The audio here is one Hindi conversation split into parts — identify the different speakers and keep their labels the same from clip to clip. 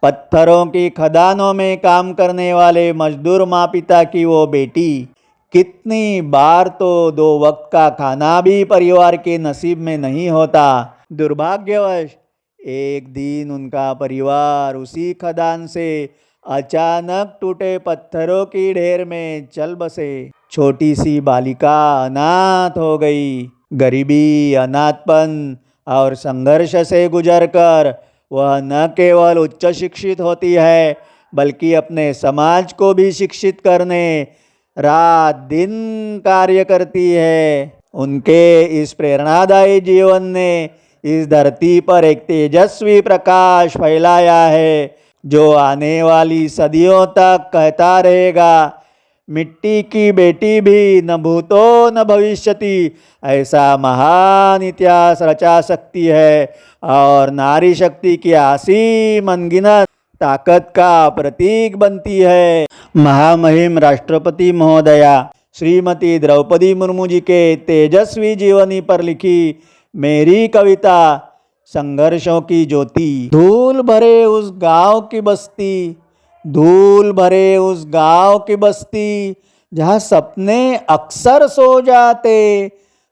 Speaker 1: पत्थरों की खदानों में काम करने वाले मजदूर माँ पिता की वो बेटी, कितनी बार तो 2 वक्त का खाना भी परिवार के नसीब में नहीं होता। दुर्भाग्यवश एक दिन उनका परिवार उसी खदान से अचानक टूटे पत्थरों की ढेर में चल बसे। छोटी सी बालिका अनाथ हो गई। गरीबी, अनाथपन और संघर्ष से गुजरकर वह न केवल उच्च शिक्षित होती है, बल्कि अपने समाज को भी शिक्षित करने रात दिन कार्य करती है। उनके इस प्रेरणादायी जीवन ने इस धरती पर एक तेजस्वी प्रकाश फैलाया है, जो आने वाली सदियों तक कहता रहेगा, मिट्टी की बेटी भी न भूतो न भविष्यति ऐसा महान इतिहास रचा सकती है और नारी शक्ति की असीम अनगिनत ताकत का प्रतीक बनती है। महामहिम राष्ट्रपति महोदया श्रीमती द्रौपदी मुर्मू जी के तेजस्वी जीवनी पर लिखी मेरी कविता संघर्षों की ज्योति। धूल भरे उस गांव की बस्ती, धूल भरे उस गांव की बस्ती, जहाँ सपने अक्सर सो जाते।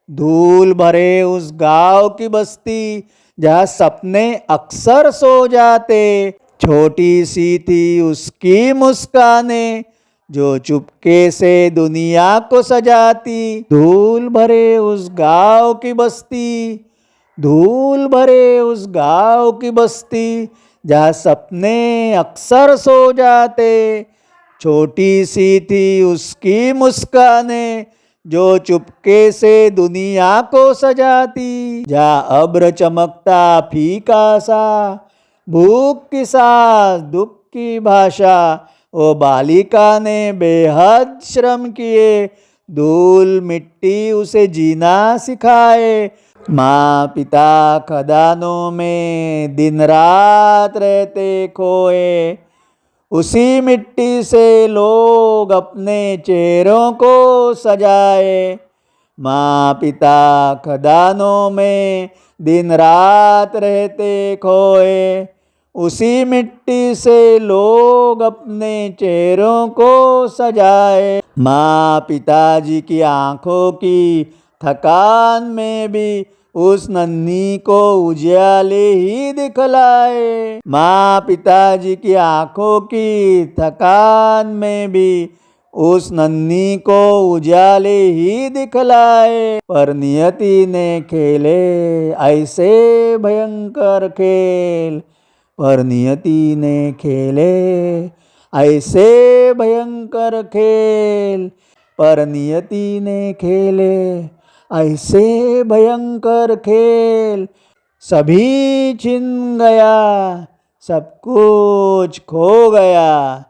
Speaker 1: धूल भरे उस गांव की बस्ती, जहाँ सपने अक्सर सो जाते। छोटी सी थी उसकी मुस्काने, जो चुपके से दुनिया को सजाती। धूल भरे उस गांव की बस्ती, धूल भरे उस गांव की बस्ती, जहाँ सपने अक्सर सो जाते। छोटी सी थी उसकी मुस्काने, जो चुपके से दुनिया को सजाती। जहाँ अब्र चमकता फीका सा, भूख की सांस दुख की भाषा, वो बालिका ने बेहद श्रम किए। धूल मिट्टी उसे जीना सिखाए। माँ पिता खदानों में दिन रात रहते खोए। उसी मिट्टी से लोग अपने चेहरों को सजाए। माँ पिता खदानों में दिन रात रहते खोए। उसी मिट्टी से लोग अपने चेहरों को सजाए। माँ पिताजी की आँखों की थकान में भी उस नन्ही को उजाले ही दिखलाए। माँ पिताजी की आँखों की थकान में भी उस नन्ही को उजाले ही दिखलाए। पर नियति ने खेले ऐसे भयंकर खेल, पर नियति ने खेले ऐसे भयंकर खेल, पर नियति ने खेले ऐसे भयंकर खेल। सभी छिन गया, सब कुछ खो गया।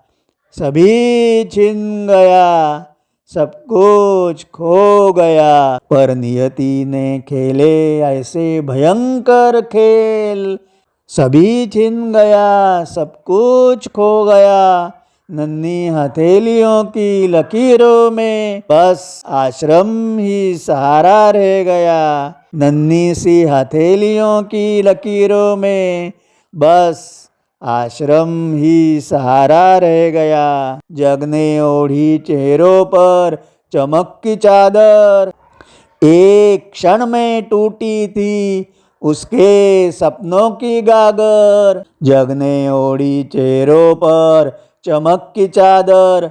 Speaker 1: सभी छिन गया, सब कुछ खो गया। पर नियति ने खेले ऐसे भयंकर खेल। सभी छिन गया, सब कुछ खो गया। नन्ही हथेलियों की लकीरों में बस आश्रम ही सहारा रह गया। नन्ही सी हथेलियों की लकीरों में बस आश्रम ही सहारा रह गया। जग ने ओढ़ी चेहरों पर चमक की चादर, एक क्षण में टूटी थी उसके सपनों की गागर। जग ने ओढ़ी चेहरों पर चमक की चादर,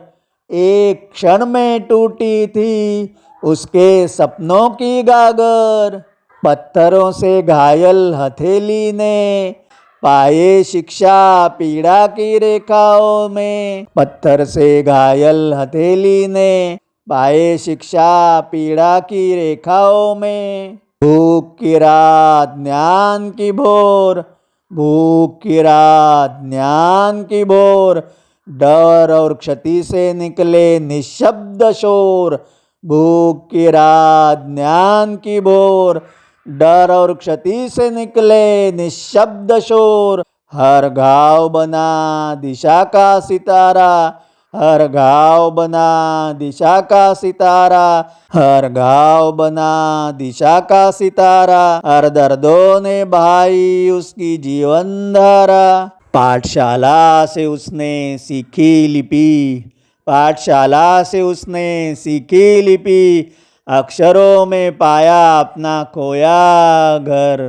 Speaker 1: एक क्षण में टूटी थी उसके सपनों की गागर। पत्थरों से घायल हथेली ने पाए शिक्षा पीड़ा की रेखाओं में। पत्थर से घायल हथेली ने पाए शिक्षा पीड़ा की रेखाओं में। भूख की रात ज्ञान की भोर, भूख की रात ज्ञान की भोर, डर और क्षति से निकले निशब्द शोर। भूख की रात ज्ञान की भोर, डर और क्षति से निकले निशब्द शोर। हर घाव बना दिशा का सितारा, हर घाव बना दिशा का सितारा, हर घाव बना दिशा का सितारा। हर दर्दों ने बहाई उसकी जीवन धारा। पाठशाला से उसने सीखी लिपि, पाठशाला से उसने सीखी लिपि, अक्षरों में पाया अपना खोया घर।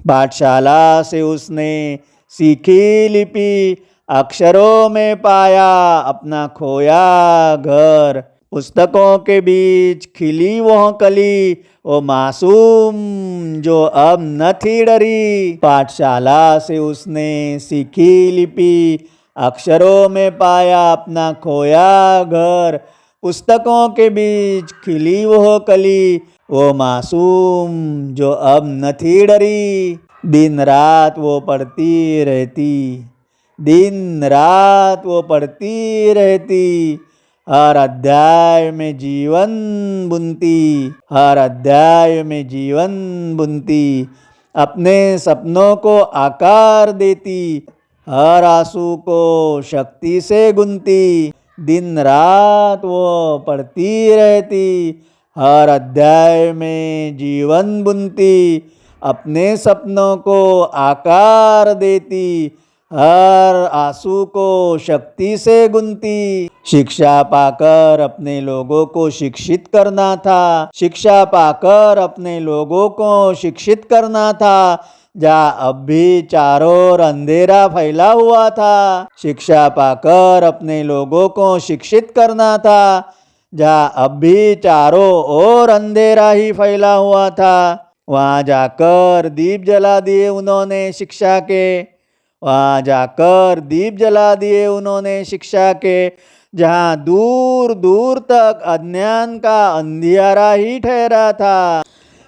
Speaker 1: पाठशाला से उसने सीखी लिपि, अक्षरों में पाया अपना खोया घर। पुस्तकों के बीच खिली वह कली, वो मासूम जो अब न थी डरी। पाठशाला से उसने सीखी लिपि, अक्षरों में पाया अपना खोया घर। पुस्तकों के बीच खिली वह कली, वो मासूम जो अब न थी डरी। दिन रात वो पढ़ती रहती, दिन रात वो पढ़ती रहती, हर अध्याय में जीवन बुनती, हर अध्याय में जीवन बुनती। अपने सपनों को आकार देती, हर आंसू को शक्ति से गुनती। दिन रात वो पढ़ती रहती, हर अध्याय में जीवन बुनती। अपने सपनों को आकार देती, हर आंसू को शक्ति से गुनती। शिक्षा पाकर अपने लोगों को शिक्षित करना था, शिक्षा पाकर अपने लोगों को शिक्षित करना था, जहाँ अब भी चारों ओर अंधेरा फैला हुआ था। शिक्षा पाकर अपने लोगों को शिक्षित करना था, जहाँ अब भी चारों ओर अंधेरा ही फैला हुआ था। वहाँ जाकर दीप जला दिए उन्होंने शिक्षा के, वहाँ जाकर दीप जला दिए उन्होंने शिक्षा के, जहाँ दूर दूर तक अज्ञान का अंधियारा ही ठहरा था।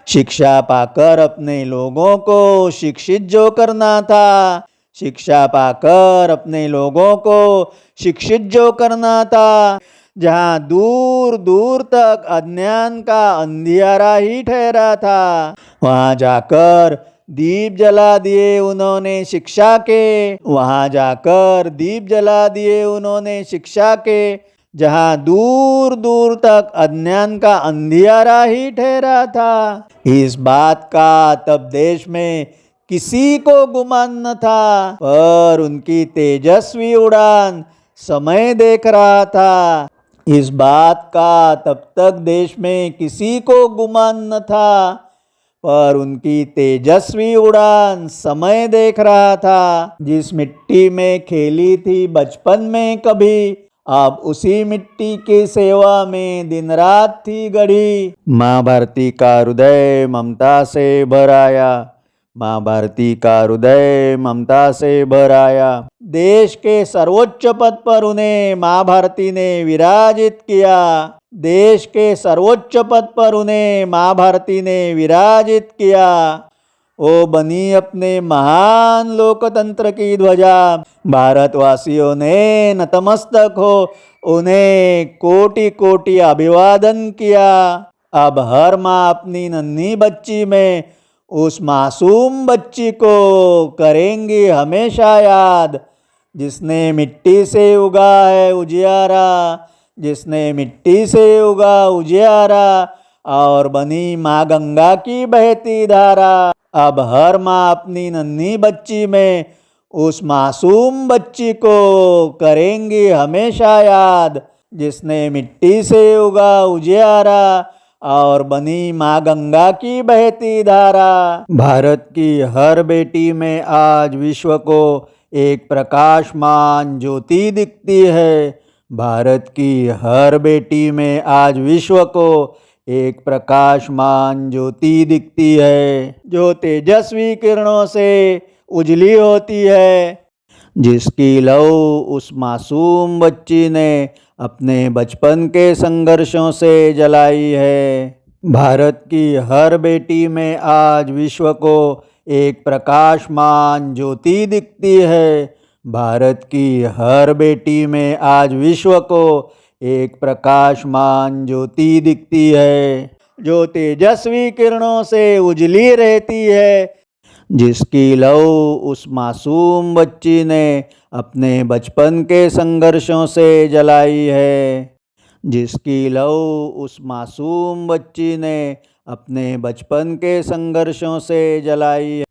Speaker 1: शिक्षा पाकर अपने लोगों को शिक्षित जो करना था, शिक्षा पाकर अपने लोगों को शिक्षित जो करना था, जहाँ दूर दूर तक अज्ञान का अंधियारा ही ठहरा था। वहाँ जाकर दीप जला दिए उन्होंने शिक्षा के, वहाँ जाकर दीप जला दिए उन्होंने शिक्षा के, जहाँ दूर दूर तक अज्ञान का अंधियारा ही ठहरा था। इस बात का तब देश में किसी को गुमान न था, पर उनकी तेजस्वी उड़ान समय देख रहा था। इस बात का तब तक देश में किसी को गुमान न था, पर उनकी तेजस्वी उड़ान समय देख रहा था। जिस मिट्टी में खेली थी बचपन में कभी, अब उसी मिट्टी की सेवा में दिन रात थी गढ़ी। माँ भारती का हृदय ममता से भर आया, माँ भारती का हृदय ममता से भर आया। देश के सर्वोच्च पद पर उन्हें माँ भारती ने विराजित किया, देश के सर्वोच्च पद पर उन्हें माँ भारती ने विराजित किया। वो बनी अपने महान लोकतंत्र की ध्वजा। भारतवासियों ने नतमस्तक हो उन्हें कोटि कोटि अभिवादन किया। अब हर माँ अपनी नन्ही बच्ची में उस मासूम बच्ची को करेंगी हमेशा याद, जिसने मिट्टी से उगा है उजियारा, जिसने मिट्टी से उगा उजियारा, और बनी माँ गंगा की बहती धारा। अब हर माँ अपनी नन्ही बच्ची में उस मासूम बच्ची को करेंगी हमेशा याद, जिसने मिट्टी से उगा उजियारा, और बनी माँ गंगा की बहती धारा। भारत की हर बेटी में आज विश्व को एक प्रकाशमान ज्योति दिखती है। भारत की हर बेटी में आज विश्व को एक प्रकाशमान ज्योति दिखती है, जो तेजस्वी किरणों से उजली होती है, जिसकी लौ उस मासूम बच्ची ने अपने बचपन के संघर्षों से जलाई है। भारत की हर बेटी में आज विश्व को एक प्रकाशमान ज्योति दिखती है। भारत की हर बेटी में आज विश्व को एक प्रकाशमान ज्योति दिखती है, जो तेजस्वी किरणों से उजली रहती है, जिसकी लौ उस मासूम बच्ची ने अपने बचपन के संघर्षों से जलाई है, जिसकी लौ उस मासूम बच्ची ने अपने बचपन के संघर्षों से जलाई